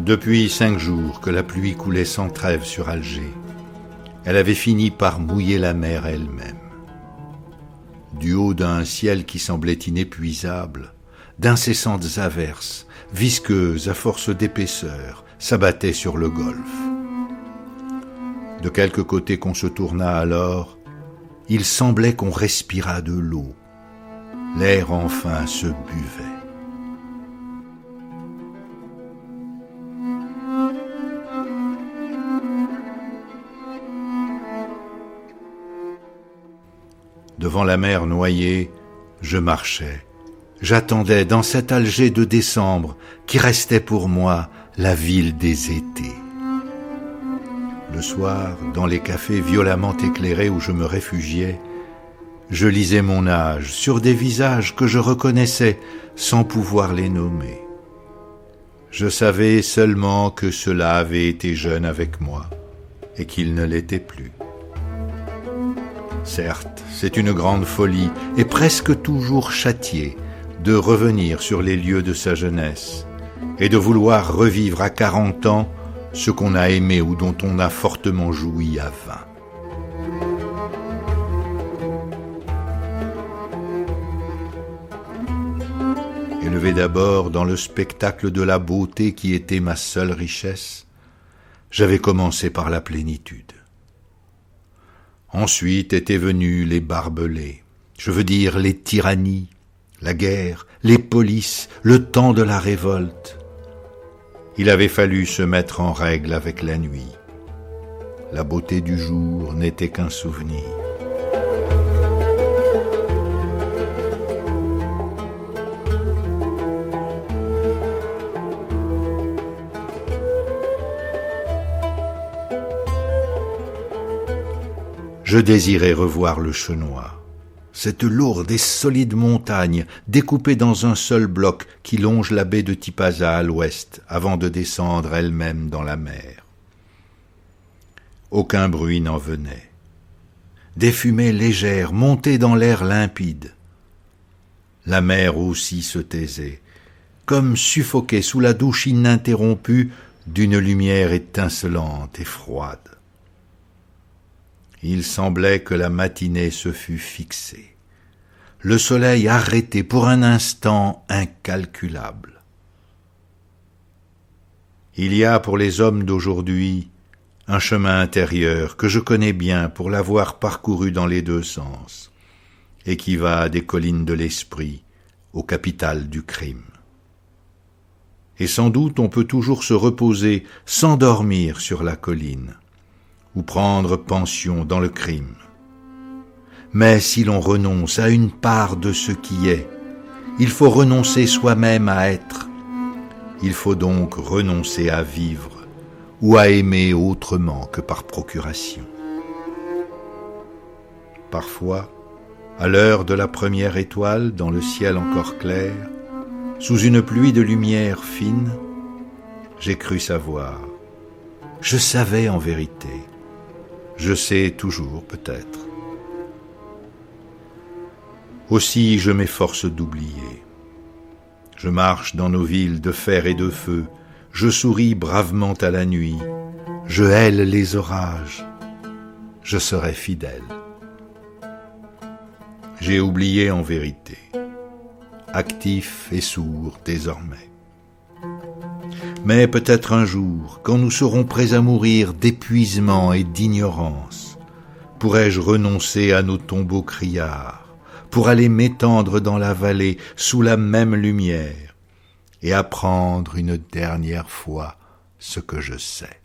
Depuis 5 jours que la pluie coulait sans trêve sur Alger, elle avait fini par mouiller la mer elle-même. Du haut d'un ciel qui semblait inépuisable, d'incessantes averses, visqueuses à force d'épaisseur, s'abattaient sur le golfe. De quelque côté qu'on se tournât alors, il semblait qu'on respirât de l'eau. L'air enfin se buvait. Devant la mer noyée, je marchais. J'attendais dans cet Alger de décembre qui restait pour moi la ville des étés. Le soir, dans les cafés violemment éclairés où je me réfugiais, je lisais mon âge sur des visages que je reconnaissais sans pouvoir les nommer. Je savais seulement que ceux-là avaient été jeunes avec moi et qu'ils ne l'étaient plus. Certes, c'est une grande folie et presque toujours châtiée de revenir sur les lieux de sa jeunesse et de vouloir revivre à 40 ans ce qu'on a aimé ou dont on a fortement joui à 20. Élevé d'abord dans le spectacle de la beauté qui était ma seule richesse, j'avais commencé par la plénitude. Ensuite étaient venus les barbelés, je veux dire les tyrannies, la guerre, les polices, le temps de la révolte. Il avait fallu se mettre en règle avec la nuit. La beauté du jour n'était qu'un souvenir. Je désirais revoir le Chenois, cette lourde et solide montagne découpée dans un seul bloc qui longe la baie de Tipaza à l'ouest avant de descendre elle-même dans la mer. Aucun bruit n'en venait. Des fumées légères montaient dans l'air limpide. La mer aussi se taisait, comme suffoquée sous la douche ininterrompue d'une lumière étincelante et froide. Il semblait que la matinée se fût fixée, le soleil arrêté pour un instant incalculable. Il y a pour les hommes d'aujourd'hui un chemin intérieur que je connais bien pour l'avoir parcouru dans les 2 sens, et qui va des collines de l'esprit aux capitales du crime. Et sans doute on peut toujours se reposer sans dormir sur la colline, ou prendre pension dans le crime. Mais si l'on renonce à une part de ce qui est, il faut renoncer soi-même à être. Il faut donc renoncer à vivre ou à aimer autrement que par procuration. Parfois, à l'heure de la première étoile dans le ciel encore clair, sous une pluie de lumière fine, j'ai cru savoir. Je savais en vérité. Je sais toujours, peut-être. Aussi je m'efforce d'oublier. Je marche dans nos villes de fer et de feu, je souris bravement à la nuit, je hèle les orages, je serai fidèle. J'ai oublié en vérité, actif et sourd désormais. Mais peut-être un jour, quand nous serons prêts à mourir d'épuisement et d'ignorance, pourrai-je renoncer à nos tombeaux criards, pour aller m'étendre dans la vallée sous la même lumière, et apprendre une dernière fois ce que je sais.